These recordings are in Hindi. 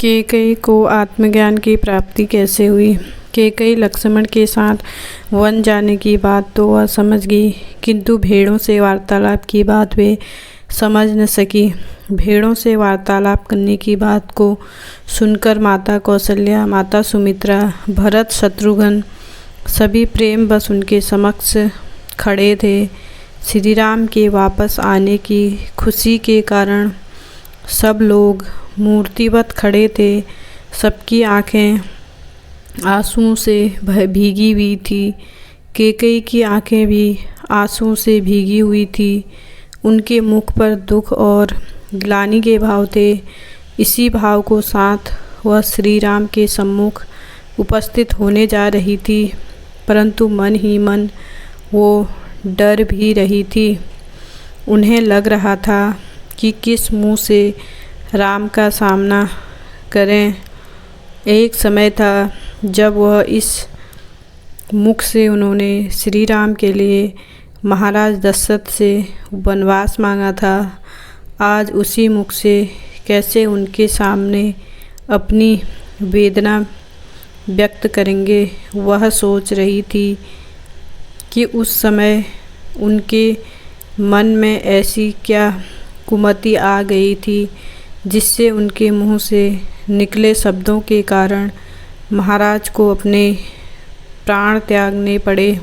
कैकेयी को आत्मज्ञान की प्राप्ति कैसे हुई। कैकेयी लक्ष्मण के साथ वन जाने की बात तो वह समझ गई, किंतु भेड़ों से वार्तालाप की बात वे समझ न सकी। भेड़ों से वार्तालाप करने की बात को सुनकर माता कौशल्या, माता सुमित्रा, भरत, शत्रुघ्न सभी प्रेम बस उनके समक्ष खड़े थे। श्री राम के वापस आने की खुशी के कारण सब लोग मूर्तिवत खड़े थे। सबकी आंखें आंसुओं से भीगी हुई थी। कैकेयी की आंखें भी आंसुओं से भीगी हुई थी। उनके मुख पर दुख और ग्लानि के भाव थे। इसी भाव को साथ वह श्री राम के सम्मुख उपस्थित होने जा रही थी, परंतु मन ही मन वो डर भी रही थी। उन्हें लग रहा था कि किस मुँह से राम का सामना करें। एक समय था जब वह इस मुख से उन्होंने श्री राम के लिए महाराज दशरथ से वनवास मांगा था। आज उसी मुख से कैसे उनके सामने अपनी वेदना व्यक्त करेंगे, वह सोच रही थी कि उस समय उनके मन में ऐसी क्या कुमति आ गई थी जिससे उनके मुंह से निकले शब्दों के कारण महाराज को अपने प्राण त्यागने पड़े।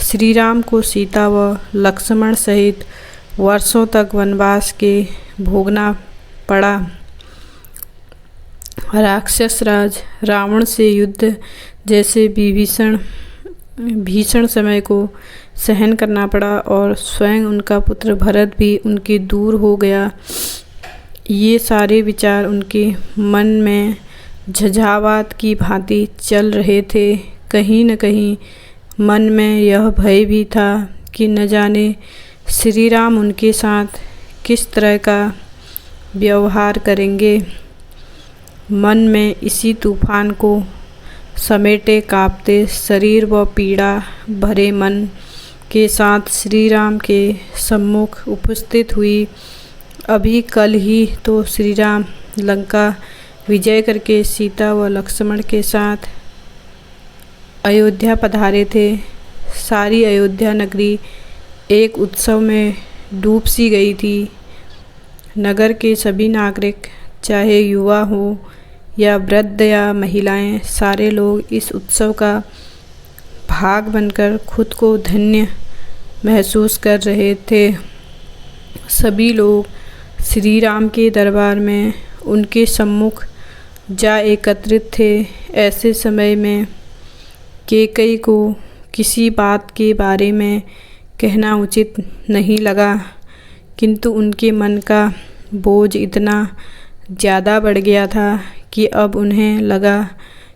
श्री राम को सीता व लक्ष्मण सहित वर्षों तक वनवास के भोगना पड़ा। राक्षस राज रावण से युद्ध जैसे भीषण समय को सहन करना पड़ा और स्वयं उनका पुत्र भरत भी उनके दूर हो गया। ये सारे विचार उनके मन में झंझावात की भांति चल रहे थे। कहीं न कहीं मन में यह भय भी था कि न जाने श्री राम उनके साथ किस तरह का व्यवहार करेंगे। मन में इसी तूफान को समेटे कांपते शरीर व पीड़ा भरे मन के साथ श्री राम के सम्मुख उपस्थित हुई। अभी कल ही तो श्री राम लंका विजय करके सीता व लक्ष्मण के साथ अयोध्या पधारे थे। सारी अयोध्या नगरी एक उत्सव में डूब सी गई थी। नगर के सभी नागरिक, चाहे युवा हो या वृद्ध या महिलाएं, सारे लोग इस उत्सव का भाग बनकर खुद को धन्य महसूस कर रहे थे। सभी लोग श्री राम के दरबार में उनके सम्मुख जा एकत्रित थे। ऐसे समय में कैकेयी को किसी बात के बारे में कहना उचित नहीं लगा, किंतु उनके मन का बोझ इतना ज़्यादा बढ़ गया था कि अब उन्हें लगा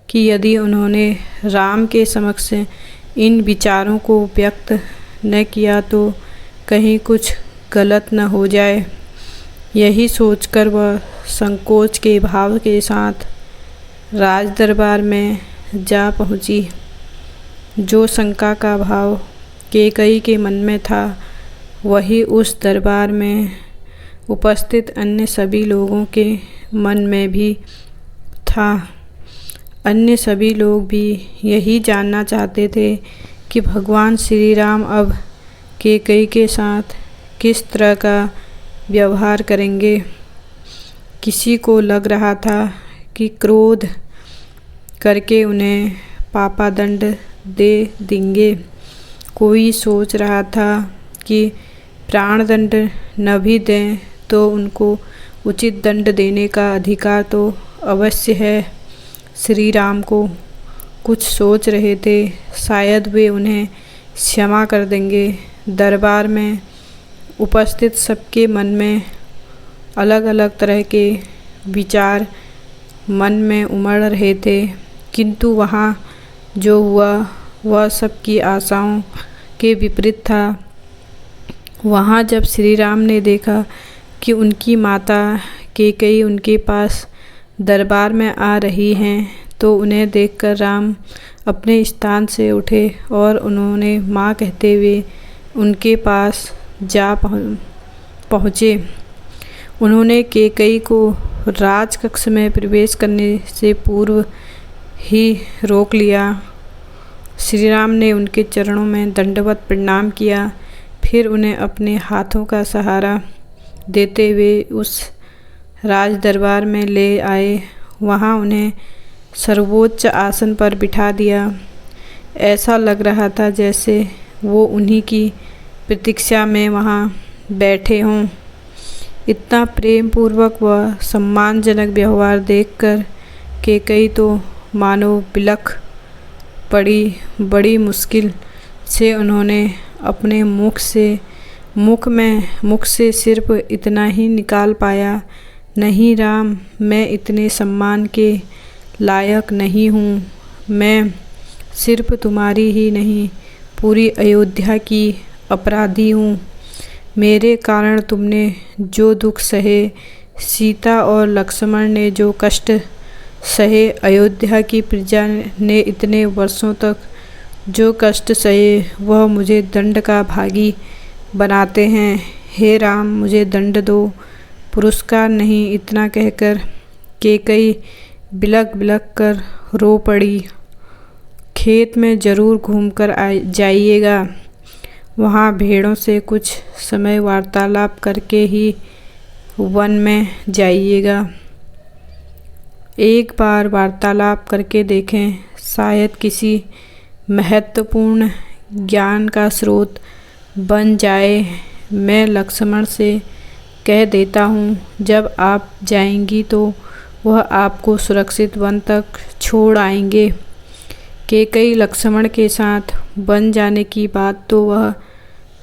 कि यदि उन्होंने राम के समक्ष इन विचारों को व्यक्त न किया तो कहीं कुछ गलत न हो जाए। यही सोचकर वह संकोच के भाव के साथ राज दरबार में जा पहुंची। जो शंका का भाव कैकेयी के मन में था, वही उस दरबार में उपस्थित अन्य सभी लोगों के मन में भी था। अन्य सभी लोग भी यही जानना चाहते थे कि भगवान श्री राम अब कैकेयी के साथ किस तरह का व्यवहार करेंगे। किसी को लग रहा था कि क्रोध करके उन्हें पापादंड दे देंगे। कोई सोच रहा था कि प्राणदंड न भी दें तो उनको उचित दंड देने का अधिकार तो अवश्य है। श्री राम को कुछ सोच रहे थे, शायद वे उन्हें क्षमा कर देंगे। दरबार में उपस्थित सबके मन में अलग अलग तरह के विचार मन में उमड़ रहे थे, किंतु वहाँ जो हुआ वह सबकी आशाओं के विपरीत था। वहाँ जब श्री राम ने देखा कि उनकी माता कैकेयी उनके पास दरबार में आ रही हैं, तो उन्हें देखकर राम अपने स्थान से उठे और उन्होंने माँ कहते हुए उनके पास जा पहुँचे। उन्होंने कैकेयी को राजकक्ष में प्रवेश करने से पूर्व ही रोक लिया। श्री राम ने उनके चरणों में दंडवत प्रणाम किया, फिर उन्हें अपने हाथों का सहारा देते हुए उस राज दरबार में ले आए। वहाँ उन्हें सर्वोच्च आसन पर बिठा दिया। ऐसा लग रहा था जैसे वो उन्हीं की प्रतीक्षा में वहाँ बैठे हों। इतना प्रेम पूर्वक व सम्मानजनक व्यवहार देखकर कैकेयी तो मानो बिलख पड़ी। बड़ी मुश्किल से उन्होंने अपने मुख से सिर्फ इतना ही निकाल पाया, नहीं राम, मैं इतने सम्मान के लायक नहीं हूँ। मैं सिर्फ तुम्हारी ही नहीं, पूरी अयोध्या की अपराधी हूँ। मेरे कारण तुमने जो दुख सहे, सीता और लक्ष्मण ने जो कष्ट सहे, अयोध्या की प्रजा ने इतने वर्षों तक जो कष्ट सहे, वह मुझे दंड का भागी बनाते हैं। हे राम, मुझे दंड दो, पुरस्कार नहीं। इतना कहकर कैकेयी बिलख बिलख कर रो पड़ी। खेत में ज़रूर घूमकर जाइएगा। वहाँ भेड़ों से कुछ समय वार्तालाप करके ही वन में जाइएगा। एक बार वार्तालाप करके देखें, शायद किसी महत्वपूर्ण ज्ञान का स्रोत बन जाए। मैं लक्ष्मण से कह देता हूँ, जब आप जाएंगी तो वह आपको सुरक्षित वन तक छोड़ आएंगे। कैकेयी लक्ष्मण के साथ वन जाने की बात तो वह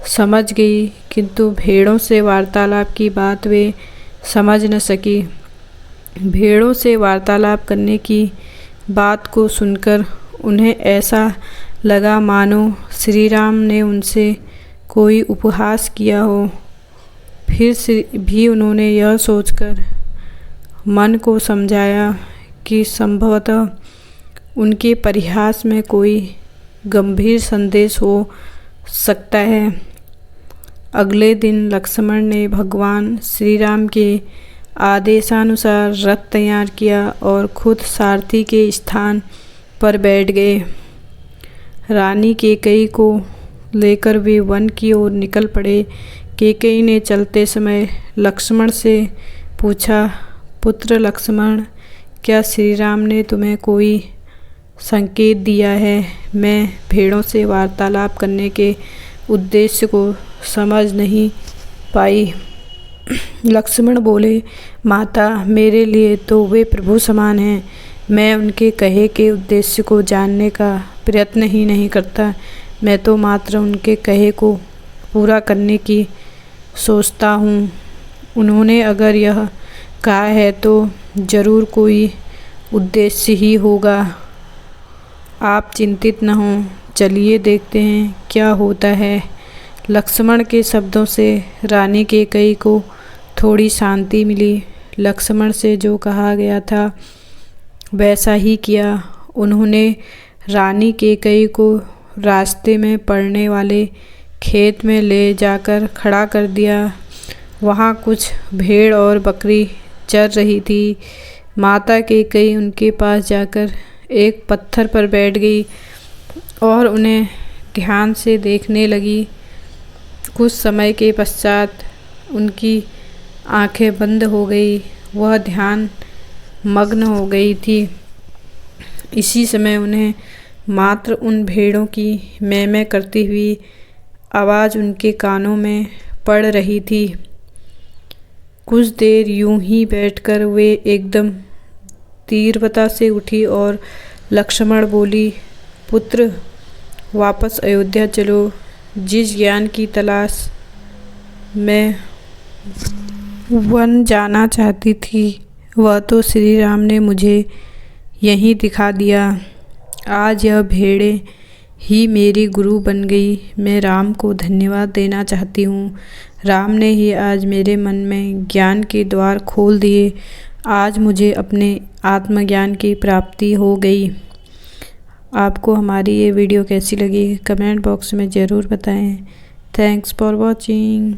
समझ गई, किंतु भेड़ों से वार्तालाप की बात वे समझ न सकी। भेड़ों से वार्तालाप करने की बात को सुनकर उन्हें ऐसा लगा मानो श्री राम ने उनसे कोई उपहास किया हो। फिर भी उन्होंने यह सोचकर मन को समझाया कि संभवतः उनके परिहास में कोई गंभीर संदेश हो सकता है। अगले दिन लक्ष्मण ने भगवान श्री राम के आदेशानुसार रथ तैयार किया और खुद सारथी के स्थान पर बैठ गए। रानी कैकेयी को लेकर वे वन की ओर निकल पड़े। कैकेयी ने चलते समय लक्ष्मण से पूछा, पुत्र लक्ष्मण, क्या श्री राम ने तुम्हें कोई संकेत दिया है? मैं भेड़ों से वार्तालाप करने के उद्देश्य को समझ नहीं पाई। लक्ष्मण बोले, माता, मेरे लिए तो वे प्रभु समान हैं। मैं उनके कहे के उद्देश्य को जानने का प्रयत्न ही नहीं करता। मैं तो मात्र उनके कहे को पूरा करने की सोचता हूँ। उन्होंने अगर यह कहा है तो ज़रूर कोई उद्देश्य ही होगा। आप चिंतित न हों, चलिए देखते हैं क्या होता है। लक्ष्मण के शब्दों से रानी कैकेयी को थोड़ी शांति मिली। लक्ष्मण से जो कहा गया था वैसा ही किया। उन्होंने रानी कैकेयी को रास्ते में पड़ने वाले खेत में ले जाकर खड़ा कर दिया। वहाँ कुछ भेड़ और बकरी चर रही थी। माता कैकेयी उनके पास जाकर एक पत्थर पर बैठ गई और उन्हें ध्यान से देखने लगी। कुछ समय के पश्चात उनकी आंखें बंद हो गई। वह ध्यान मग्न हो गई थी। इसी समय उन्हें मात्र उन भेड़ों की मैं करती हुई आवाज़ उनके कानों में पड़ रही थी। कुछ देर यूं ही बैठकर वे एकदम तीव्रता से उठी और लक्ष्मण बोली, पुत्र, वापस अयोध्या चलो। जिस ज्ञान की तलाश मैं वन जाना चाहती थी वह तो श्री राम ने मुझे यहीं दिखा दिया। आज यह भेड़ें ही मेरी गुरु बन गई। मैं राम को धन्यवाद देना चाहती हूँ। राम ने ही आज मेरे मन में ज्ञान के द्वार खोल दिए। आज मुझे अपने आत्मज्ञान की प्राप्ति हो गई। आपको हमारी ये वीडियो कैसी लगी कमेंट बॉक्स में ज़रूर बताएं। Thanks for watching.